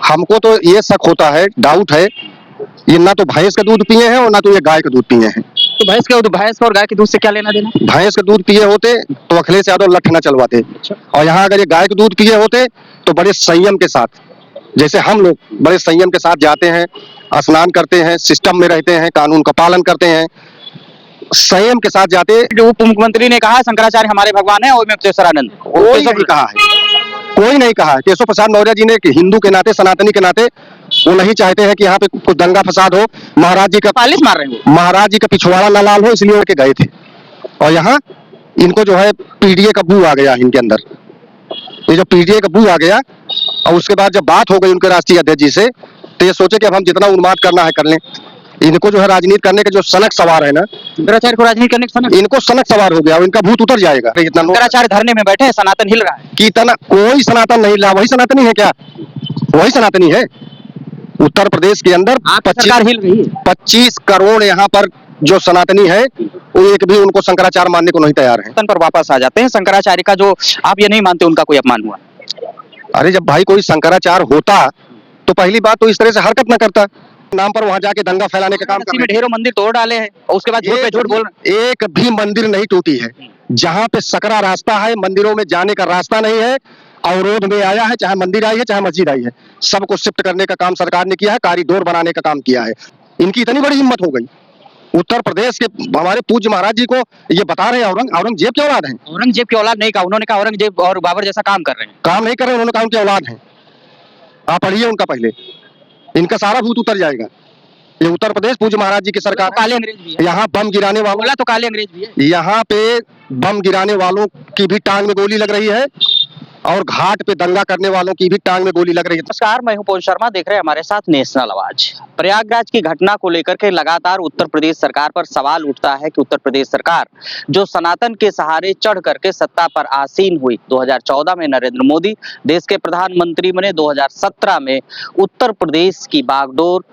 हमको तो ये शक होता है, डाउट है, ये ना तो भैंस का दूध पिए हैं और ना तो ये गाय का दूध पिए हैं। तो भैंस का और गाय के दूध से क्या लेना देना? भैंस का दूध पिए होते तो अखिलेश यादव लठ न चलवाते। और यहाँ अगर ये गाय का दूध पिए होते तो बड़े संयम के साथ, जैसे हम लोग बड़े संयम के साथ जाते हैं, स्नान करते हैं, सिस्टम में रहते हैं, कानून का पालन करते हैं, संयम के साथ जाते। जो उप मुख्यमंत्री ने कहा शंकराचार्य हमारे भगवान है और मैं केशवानंद, कोई नहीं कहा है, कोई नहीं कहा है। केशव प्रसाद मौर्य जी ने हिंदू के नाते, सनातनी के नाते, वो नहीं चाहते हैं कि यहाँ पे कुछ दंगा फसाद हो, महाराज जी का पालिश मार रहे हैं, महाराज जी का पिछवाड़ा न लाल हो, इसलिए उनके गए थे। और यहाँ इनको जो है पीडीए का बू आ गया इनके अंदर। ये जो पीडीए का बू आ गया और उसके बाद जब बात हो गई उनके राष्ट्रीय अध्यक्ष जी से, तो ये सोचे कि अब हम जितना उन्माद करना है कर लें। इनको जो है राजनीति करने के जो सनक सवार है ना, शंकराचार्य को राजनीति करने का सनक, इनको सनक सवार हो गया, इनका भूत उतर जाएगा। इतना शंकराचार्य धरने में बैठे हैं, सनातन हिल रहा है। कितना कोई सनातन नहीं ला, वही सनातनी है क्या? वही सनातनी है। उत्तर प्रदेश के अंदर सरकार हिल रही है। 25 करोड़ यहाँ पर जो सनातनी है, वो एक भी उनको शंकराचार्य मानने को नहीं तैयार है। पर वापस आ जाते हैं, शंकराचार्य का जो आप ये नहीं मानते उनका कोई अपमान हुआ? अरे जब भाई कोई शंकराचार्य होता तो पहली बात तो इस तरह से हरकत न करता, नाम पर वहां जाके दंगा फैलाने का काम कर। ढेरों मंदिर तोड़ डाले हैं और उसके बाद झूठ पे झूठ बोल रहे हैं। एक भी मंदिर नहीं टूटी है। जहाँ पे सकरा रास्ता है, मंदिरों में जाने का रास्ता नहीं है, अवरोध में आया है, चाहे मंदिर आई है चाहे मस्जिद आई है, सबको शिफ्ट करने का काम सरकार ने किया है, कॉरिडोर बनाने का काम किया है। इनकी इतनी बड़ी हिम्मत हो गई। उत्तर प्रदेश के हमारे पूज्य महाराज जी को ये बता रहे हैं औरंगजेब की औलाद है। औरंगजेब की औलाद नहीं कहा उन्होंने, कहा औरंगजेब और बाबर जैसा काम कर रहे हैं। काम नहीं कर रहे, उन्होंने कहा उनकी औलाद है। आप पढ़िए उनका पहले, इनका सारा भूत उतर जाएगा। ये उत्तर प्रदेश पूज्य महाराज जी की सरकार। काले अंग्रेज भी है यहाँ, बम गिराने वालों तो काले अंग्रेज भी है। यहाँ पे बम गिराने वालों की भी टांग में गोली लग रही है और घाट पे दंगा करने वालों की भी टांग में गोली लग रही है। नमस्कार, मैं हूं पवन शर्मा, देख रहे हैं हमारे साथ नेशनल आवाज। प्रयागराज की घटना को लेकर के लगातार उत्तर प्रदेश सरकार पर सवाल उठता है कि उत्तर प्रदेश सरकार जो सनातन के सहारे चढ़ करके सत्ता पर आसीन हुई, 2014 में नरेंद्र मोदी देश के प्रधानमंत्री बने, 2017 में उत्तर प्रदेश की बागडोर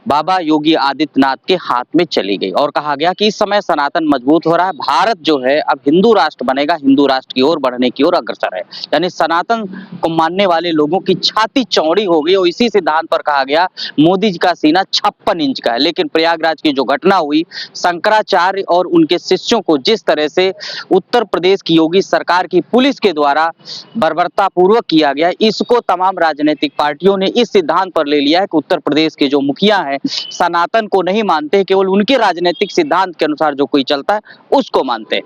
बाबा योगी आदित्यनाथ के हाथ में चली गई और कहा गया कि इस समय सनातन मजबूत हो रहा है, भारत जो है अब हिंदू राष्ट्र बनेगा, हिंदू राष्ट्र की ओर बढ़ने की ओर अग्रसर है। यानी सनातन को मानने वाले लोगों की छाती चौड़ी हो गई और इसी सिद्धांत पर कहा गया मोदी जी का सीना 56 इंच का है। लेकिन प्रयागराज की जो घटना हुई, शंकराचार्य और उनके शिष्यों को जिस तरह से उत्तर प्रदेश की योगी सरकार की पुलिस के द्वारा बर्बरतापूर्वक किया गया, इसको तमाम राजनीतिक पार्टियों ने इस सिद्धांत पर ले लिया है कि उत्तर प्रदेश के जो मुखिया हैं सनातन को नहीं मानते, केवल उनके राजनीतिक सिद्धांत के अनुसार जो कोई चलता है उसको मानते हैं।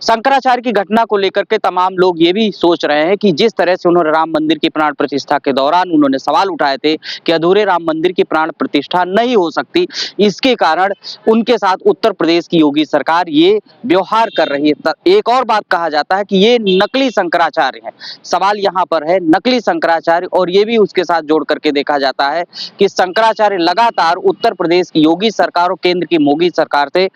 शंकराचार्य की घटना को लेकर के तमाम लोग ये भी सोच रहे हैं कि जिस तरह से उन्होंने राम मंदिर की प्राण प्रतिष्ठा के दौरान उन्होंने सवाल उठाए थे कि अधूरे राम मंदिर की प्राण प्रतिष्ठा नहीं हो सकती, इसके कारण उनके साथ उत्तर प्रदेश की योगी सरकार ये व्यवहार कर रही है। एक और बात कहा जाता है कि ये नकली शंकराचार्य है। सवाल यहाँ पर है नकली शंकराचार्य, और ये भी उसके साथ जोड़ करके देखा जाता है कि शंकराचार्य लगातार उत्तर प्रदेश की योगी सरकार और केंद्र की मोदी सरकार से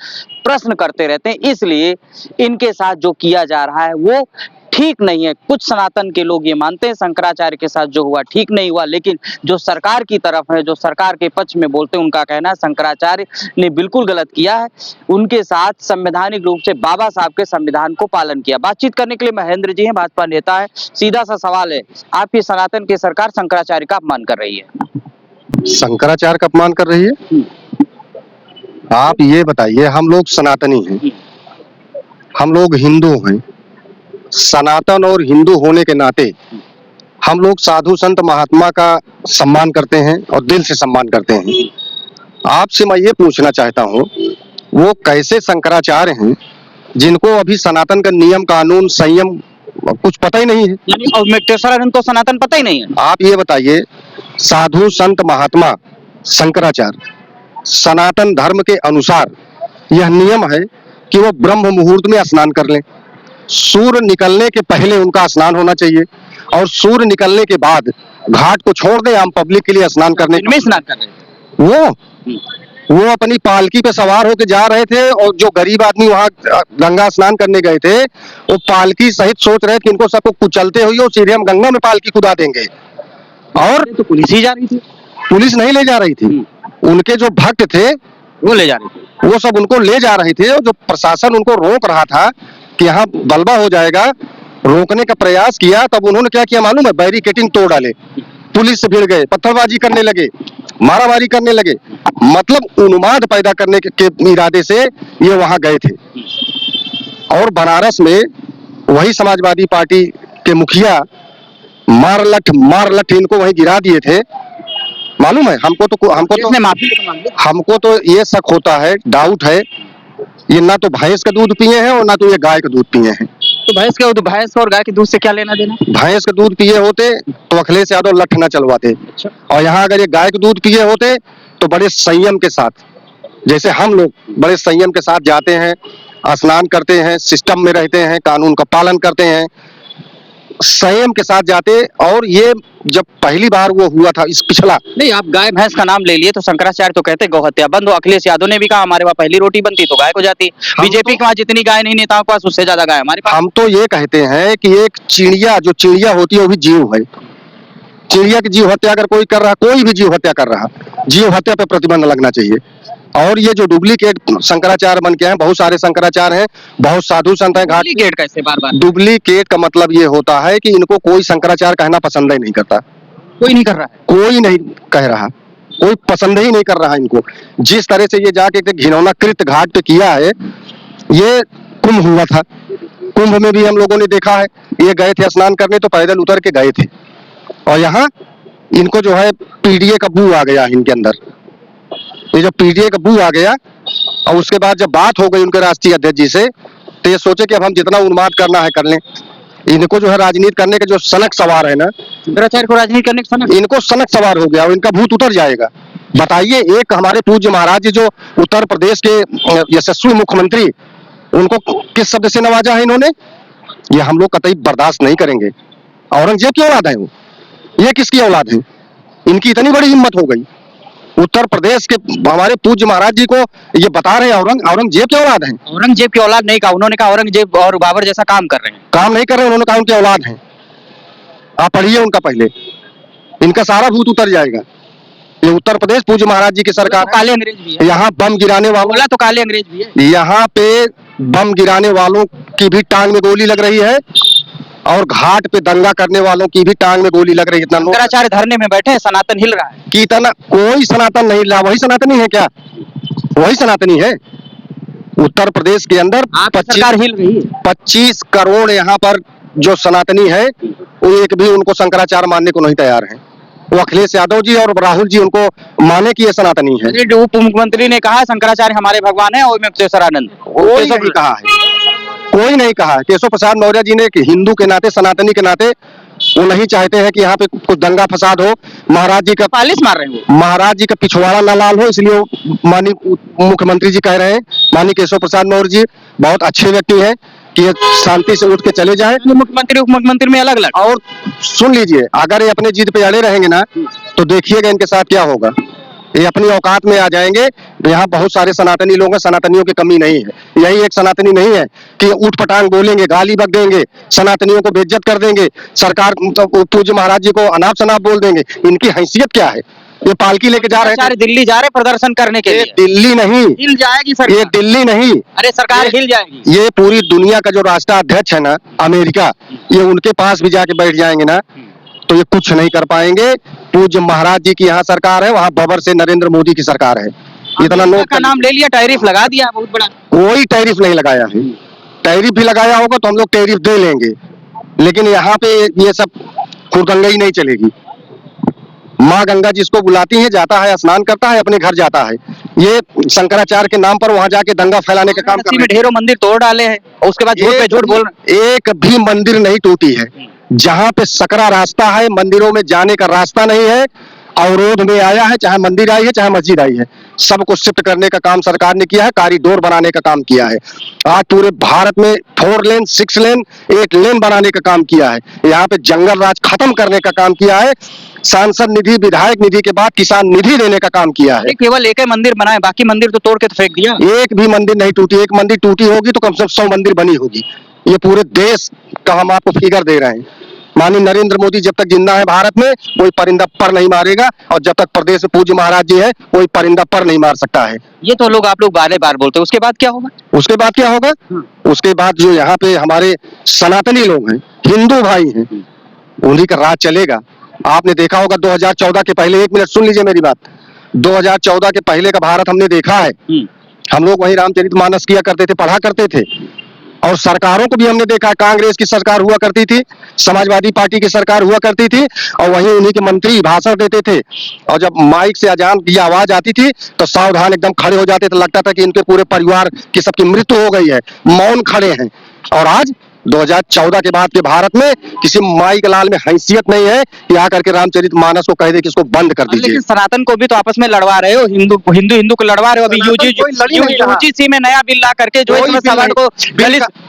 प्रश्न करते रहते हैं, इसलिए इनके साथ जो किया जा रहा है वो ठीक नहीं है। कुछ सनातन के लोग ये मानते हैं शंकराचार्य के साथ जो हुआ ठीक नहीं हुआ, लेकिन जो सरकार की तरफ है, जो सरकार के पक्ष में बोलते हैं, उनका कहना है शंकराचार्य ने बिल्कुल गलत किया है, उनके साथ संवैधानिक रूप से बाबा साहब के संविधान को पालन किया। बातचीत करने के लिए महेंद्र जी हैं, भाजपा नेता है। सीधा सा सवाल है, आपकी सनातन की सरकार शंकराचार्य का अपमान कर रही है। शंकराचार्य का अपमान कर रही है? आप ये बताइए, हम लोग सनातनी हैं, हम लोग हिंदू हैं, सनातन और हिंदू होने के नाते हम लोग साधु संत महात्मा का सम्मान करते हैं और दिल से सम्मान करते हैं। आपसे मैं ये पूछना चाहता हूँ, वो कैसे शंकराचार्य हैं जिनको अभी सनातन का नियम कानून संयम कुछ पता ही नहीं है? और केशवानंद तो सनातन पता ही नहीं है। आप ये बताइए, साधु संत महात्मा शंकराचार्य सनातन धर्म के अनुसार यह नियम है कि वो ब्रह्म मुहूर्त में स्नान कर लें। सूर्य निकलने के पहले उनका स्नान होना चाहिए और सूर्य निकलने के बाद घाट को छोड़ दें, आम पब्लिक के लिए स्नान करने में स्नान कर रहे हैं। वो अपनी पालकी पे सवार होकर जा रहे थे और जो गरीब आदमी वहां गंगा स्नान करने गए थे वो पालकी सहित सोच रहे थे कि इनको सबको कुचलते हुए और सीधे हम गंगा में पालकी कुदा देंगे, और तो पुलिस ही जा रही थी। पुलिस नहीं ले जा रही थी, उनके जो भक्त थे वो ले जा रहे थे, वो सब उनको ले जा रहे थे। और जो प्रशासन उनको रोक रहा था कि यहाँ बलवा हो जाएगा, रोकने का प्रयास किया, तब उन्होंने क्या किया मालूम है? बैरिकेटिंग तोड़ डाले पुलिस से भिड़ गए, पत्थरबाजी करने लगे, मारामारी करने लगे, मतलब उन्माद पैदा करने के इरादे से ये वहां गए थे। और बनारस में वही समाजवादी पार्टी के मुखिया मार लठ इनको वहीं गिरा दिए थे। मालूम है हमको तो ये शक होता है, डाउट है, ये ना तो भैंस का दूध पिए हैं और ना तो ये गाय का दूध पिए हैं। तो भैंस और गाय के दूध से क्या लेना देना? भैंस का दूध पिए होते तो अखिलेश यादव लठ न चलवाते। अच्छा। और यहाँ अगर ये गाय का दूध पिए होते तो बड़े संयम के साथ, जैसे हम लोग बड़े संयम के साथ जाते हैं, स्नान करते हैं, सिस्टम में रहते हैं, कानून का पालन करते हैं, संयम के साथ जाते। और ये जब पहली बार वो हुआ था इस पिछला, नहीं, आप गाय भैंस का नाम ले लिए तो शंकराचार्य तो कहते गौ हत्या बंद हो। अखिलेश यादव ने भी कहा हमारे वहाँ पहली रोटी बनती तो गाय को जाती। बीजेपी के वहाँ जितनी गाय नहीं नेताओं के पास उससे ज्यादा गाय हमारे पास। हम तो ये कहते हैं कि एक चिड़िया, जो चिड़िया होती है वो भी जीव है। चिड़िया की जीव हत्या अगर कोई कर रहा, कोई भी जीव हत्या कर रहा, जीव हत्या पे प्रतिबंध लगना चाहिए। और ये जो डुप्लीकेट शंकराचार्य बन के हैं, बहुत सारे शंकराचार्य हैं, बहुत साधु संत हैं। डुप्लीकेट कैसे बार-बार? डुप्लीकेट का मतलब ये होता है कि इनको कोई शंकराचार्य कहना पसंद ही नहीं करता। कोई नहीं कर रहा है, कोई नहीं कह रहा, कोई पसंद ही नहीं कर रहा इनको। जिस तरह से ये जाके घिनौना कृत्य घाट पे किया है, ये कुंभ हुआ था, कुंभ में भी हम लोगों ने देखा है, ये गए थे स्नान करने तो पैदल उतर के गए थे, और यहाँ इनको जो है पीडीए का बू आ गया इनके अंदर। ये जब पीडीए का बू आ गया और उसके बाद जब बात हो गई उनके राष्ट्रीय अध्यक्ष जी से, तो ये सोचे कि अब हम जितना उन्माद करना है कर लें। इनको जो है राजनीति करने के जो सनक सवार है ना, शंकराचार्य को राजनीति करने का सनक, इनको सनक सवार हो गया और इनका भूत उतर जाएगा। बताइए, एक हमारे पूज्य महाराज जी जो उत्तर प्रदेश के यशस्वी मुख्यमंत्री, उनको किस शब्द से नवाजा है इन्होंने, ये हम लोग कतई बर्दाश्त नहीं करेंगे। औरंगजेब की औलाद है वो, ये किसकी औलाद है? इनकी इतनी बड़ी हिम्मत हो गई, उत्तर प्रदेश के हमारे पूज्य महाराज जी को ये बता रहे हैं औरंगजेब की औलाद है। औरंगजेब की औलाद नहीं कहा उन्होंने, कहा औरंगजेब और बाबर जैसा काम कर रहे हैं। काम नहीं कर रहे, उन्होंने कहा उनकी औलाद है। आप पढ़िए उनका पहले, इनका सारा भूत उतर जाएगा। ये उत्तर प्रदेश पूज्य महाराज जी की सरकार, तो काले अंग्रेज भी है यहाँ बम गिराने वालों, तो काले अंग्रेज भी है, यहाँ पे बम गिराने वालों की भी टांग में गोली लग रही है और घाट पे दंगा करने वालों की भी टांग में गोली लग रही है। इतना शंकराचार्य धरने में बैठे हैं, सनातन हिल रहा है कि इतना कोई सनातन नहीं हिला। वही सनातनी है क्या? वही सनातनी है। उत्तर प्रदेश के अंदर सरकार हिल रही है। 25 करोड़ यहाँ पर जो सनातनी है, वो एक भी उनको शंकराचार्य मानने को नहीं तैयार है। वो अखिलेश यादव जी और राहुल जी उनको माने कि ये सनातनी है। उप मुख्यमंत्री ने कहा शंकराचार्य हमारे भगवान है, और केशवानंद कोई नहीं कहा है, कोई नहीं कहा। केशव प्रसाद मौर्य जी ने हिंदू के नाते, सनातनी के नाते, वो नहीं चाहते हैं कि यहाँ पे कुछ दंगा फसाद हो, महाराज जी का पालिश मार रहे हैं, महाराज जी का पिछवाड़ा न लाल हो, इसलिए माननीय मुख्यमंत्री जी कह रहे हैं, माननीय केशव प्रसाद मौर्य जी बहुत अच्छे व्यक्ति हैं कि ये शांति से उठ के चले जाएं। मुख्यमंत्री उप मुख्यमंत्री में अलग अलग। और सुन लीजिए, अगर ये अपने जिद पे अड़े रहेंगे ना, तो देखिएगा इनके साथ क्या होगा। ये अपनी औकात में आ जाएंगे। यहाँ बहुत सारे सनातनी लोग हैं, सनातनियों की कमी नहीं है। यही एक सनातनी नहीं है कि उठ पटांग बोलेंगे, गाली बक देंगे, सनातनियों को बेइज्जत कर देंगे, सरकार पूज्य महाराज जी को अनाप शनाप बोल देंगे। इनकी हैसियत क्या है? ये पालकी लेके जा रहे हैं, दिल्ली जा रहे प्रदर्शन करने के लिए। दिल्ली नहीं हिल जाएगी सरकार, ये दिल्ली नहीं, अरे सरकार हिल जाएगी। ये पूरी दुनिया का जो राष्ट्राध्यक्ष है ना, अमेरिका, ये उनके पास भी जाके बैठ जाएंगे ना, तो ये कुछ नहीं कर पाएंगे। पूज्य महाराज जी की यहाँ सरकार है, वहाँ बबर से नरेंद्र मोदी की सरकार है। इतना लोग का नाम ले लिया, टैरिफ लगा दिया बहुत बड़ा। कोई टैरिफ नहीं लगाया है। टैरिफ भी लगाया होगा तो हम लोग टैरिफ दे लेंगे, लेकिन यहाँ पे ये सब खुरदंगा ही नहीं चलेगी। माँ गंगा जिसको बुलाती है, जाता है, स्नान करता है, अपने घर जाता है। ये शंकराचार्य के नाम पर वहाँ जाके दंगा फैलाने का काम कर रहे हैं। ढेरों मंदिर तोड़ डाले हैं, उसके बाद झूठ पे झूठ बोल रहे हैं। एक भी मंदिर नहीं टूटी है। जहाँ पे सकरा रास्ता है, मंदिरों में जाने का रास्ता नहीं है, अवरोध में आया है, चाहे मंदिर आई है चाहे मस्जिद आई है, सबको शिफ्ट करने का काम सरकार ने किया है, कॉरिडोर बनाने का काम किया है। आज पूरे भारत में 4 लेन 6 लेन 8 लेन बनाने का काम किया है। यहाँ पे जंगल राज खत्म करने का काम किया है। सांसद निधि, विधायक निधि के बाद किसान निधि देने का काम किया है। केवल एक ही मंदिर बनाए, बाकी मंदिर तो तोड़ के तो फेंक दिया। एक भी मंदिर नहीं टूटी। एक मंदिर टूटी होगी तो कम से कम 100 मंदिर बनी होगी। ये पूरे देश का हम आपको फिगर दे रहे हैं। माननीय नरेंद्र मोदी जब तक जिंदा है भारत में, कोई परिंदा पर नहीं मारेगा, और जब तक प्रदेश में पूज्य महाराज जी है, कोई परिंदा पर नहीं मार सकता है। ये तो लोग आप लोग बार बार बोलते हैं, उसके बाद क्या होगा? उसके बाद क्या होगा? उसके बाद जो यहाँ पे हमारे सनातनी लोग हैं, हिंदू भाई हैं, उन्हीं का राज चलेगा। आपने देखा होगा 2014 के पहले, 1 मिनट सुन लीजिए मेरी बात, 2014 के पहले का भारत हमने देखा है। हम लोग वही रामचरितमानस किया करते थे, पढ़ा करते थे। और सरकारों को भी हमने देखा, कांग्रेस की सरकार हुआ करती थी, समाजवादी पार्टी की सरकार हुआ करती थी, और वहीं उन्हीं के मंत्री भाषण देते थे, और जब माइक से अजान की आवाज आती थी तो सावधान एकदम खड़े हो जाते थे, लगता था कि इनके पूरे परिवार की सबकी मृत्यु हो गई है, मौन खड़े हैं। और आज 2014 के बाद के भारत में किसी माई के लाल में हैसियत नहीं है कि आकर के रामचरितमानस को कह दे कि इसको बंद कर दीजिए। लेकिन सनातन को भी तो आपस में लड़वा रहे हो, हिंदू को लड़वा रहे हो। अभी यूजीसी में नया बिल ला करके जो इसमें सवाल को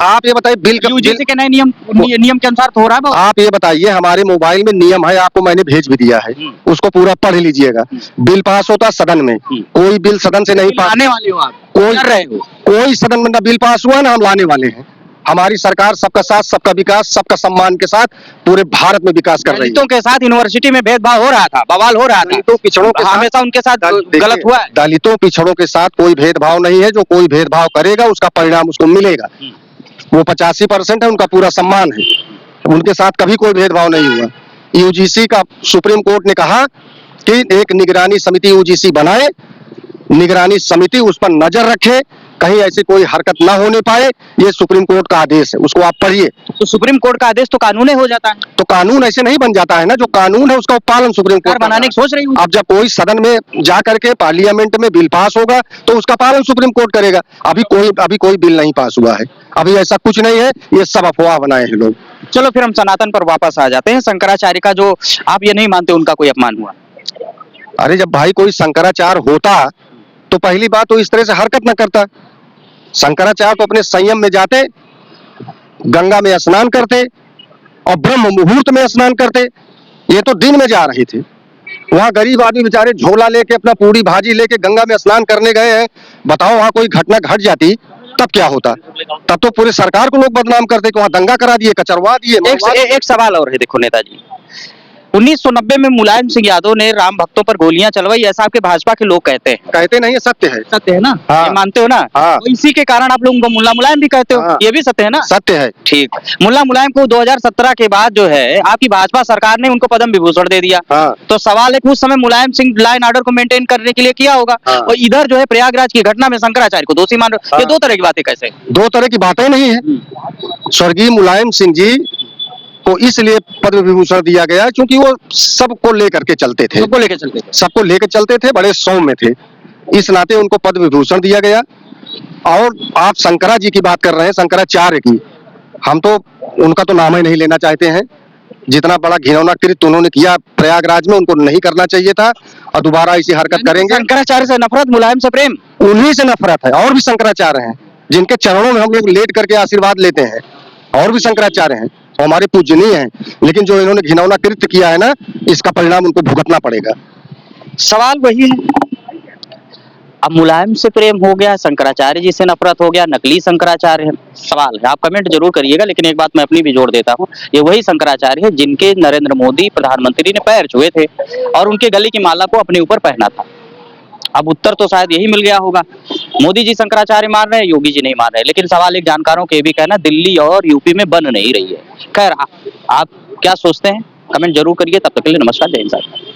आप ये बताइए, बिल यूजीसी के नए नियम के अनुसार तो हो रहा है। आप ये बताइए, हमारे मोबाइल में नियम है, आपको मैंने भेज भी दिया है, उसको पूरा पढ़ लीजिएगा। बिल पास होता सदन में, कोई बिल सदन से नहीं पास। लाने वाले हो आप, कोई सदन में ना बिल पास हुआ ना हम लाने वाले हैं। हमारी सरकार सबका साथ, सबका विकास, सबका सम्मान के साथ पूरे भारत में विकास कर रही है। दलितों के साथ यूनिवर्सिटी में भेदभाव हो रहा था, बवाल हो रहा था, दलितों पिछड़ों के हमेशा उनके साथ गलत हुआ है। दलितों पिछड़ों के साथ कोई भेदभाव नहीं है, जो कोई भेदभाव करेगा उसका परिणाम उसको मिलेगा। वो 85% है, उनका पूरा सम्मान है, उनके साथ कभी कोई भेदभाव नहीं हुआ। यूजीसी का सुप्रीम कोर्ट ने कहा कि एक निगरानी समिति यूजीसी बनाए, निगरानी समिति उस पर नजर रखे, कहीं ऐसी कोई हरकत ना होने पाए, ये सुप्रीम कोर्ट का आदेश है, उसको आप पढ़िए। तो सुप्रीम कोर्ट का आदेश तो कानून हो जाता है। तो कानून ऐसे नहीं बन जाता है ना, जो कानून है उसका पालन सुप्रीम कोर्ट बनाने की सोच रही हूँ। अब जब कोई सदन में जा करके पार्लियामेंट में बिल पास होगा तो उसका पालन सुप्रीम कोर्ट करेगा। अभी कोई बिल नहीं पास हुआ है, अभी ऐसा कुछ नहीं है, ये सब अफवाह बनाए हैं लोग। चलो फिर हम सनातन पर वापस आ जाते हैं। शंकराचार्य का जो आप ये नहीं मानते उनका कोई अपमान हुआ? अरे जब भाई कोई शंकराचार्य होता तो पहली बात तो इस तरह से हरकत न करता। शंकराचार्य तो अपने संयम में जाते, गंगा में स्नान करते और ब्रह्म मुहूर्त में स्नान करते। ये तो दिन में जा रहे थे, वहां गरीब आदमी बेचारे झोला लेके अपना पूरी भाजी लेके गंगा में स्नान करने गए हैं। बताओ वहां कोई घटना घट जाती तब क्या होता? तब तो पूरी सरकार को लोग बदनाम करते कि वहां दंगा करा दिए, कचरवा दिए। एक सवाल और है, देखो नेताजी, 1990 में मुलायम सिंह यादव ने राम भक्तों पर गोलियां चलवाई, ऐसा आपके भाजपा के लोग कहते हैं। कहते नहीं है, सत्य है। सत्य है ना? हाँ। ये मानते हो ना? हाँ। तो इसी के कारण आप लोग उनको मुल्ला मुलायम भी कहते हो। हाँ। ये भी सत्य है ना? सत्य है। ठीक। मुल्ला मुलायम को 2017 के बाद जो है आपकी भाजपा सरकार ने उनको पद्म विभूषण दे दिया। हाँ। तो सवाल है कि उस समय मुलायम सिंह लाइन ऑर्डर को मेंटेन करने के लिए किया होगा। हाँ। और इधर जो है प्रयागराज की घटना में शंकराचार्य को दोषी मान रहे हो। ये दो तरह की बातें कैसे? दो तरह की बातें नहीं है। स्वर्गीय मुलायम सिंह जी को इसलिए पद्म विभूषण दिया गया क्योंकि वो सबको लेकर के चलते थे, सबको लेकर चलते थे, बड़े सौम्य थे, इस नाते उनको पद्म विभूषण दिया गया। और आप शंकरा जी की बात कर रहे हैं, शंकराचार्य की, हम तो उनका तो नाम ही नहीं लेना चाहते हैं। जितना बड़ा घिनौना कृत्य उन्होंने किया प्रयागराज में, उनको नहीं करना चाहिए था, और दोबारा ऐसी हरकत करेंगे। शंकराचार्य से नफरत, मुलायम से प्रेम, उन्हीं से नफरत है। और भी शंकराचार्य हैं जिनके चरणों में हम लोग लेट करके आशीर्वाद लेते हैं, और भी शंकराचार्य हैं, हमारे पूजनीय हैं, लेकिन जो इन्होंने घिनौना कृत्य किया है ना, इसका परिणाम उनको भुगतना पड़ेगा। सवाल वही है, अब मुलायम से प्रेम हो गया, शंकराचार्य जी से नफरत हो गया, नकली शंकराचार्य है। सवाल है, आप कमेंट जरूर करिएगा, लेकिन एक बात मैं अपनी भी जोड़ देता हूँ, ये वही शंकराचार्य है जिनके नरेंद्र मोदी प्रधानमंत्री ने पैर छुए थे और उनके गले की माला को अपने ऊपर पहना था। अब उत्तर तो शायद यही मिल गया होगा। मोदी जी शंकराचार्य मान रहे हैं, योगी जी नहीं मान रहे, लेकिन सवाल एक जानकारों के भी कहना दिल्ली और यूपी में बन नहीं रही है। खैर, आप क्या सोचते हैं कमेंट जरूर करिए। तब तक के लिए नमस्कार, जय हिंद साहब।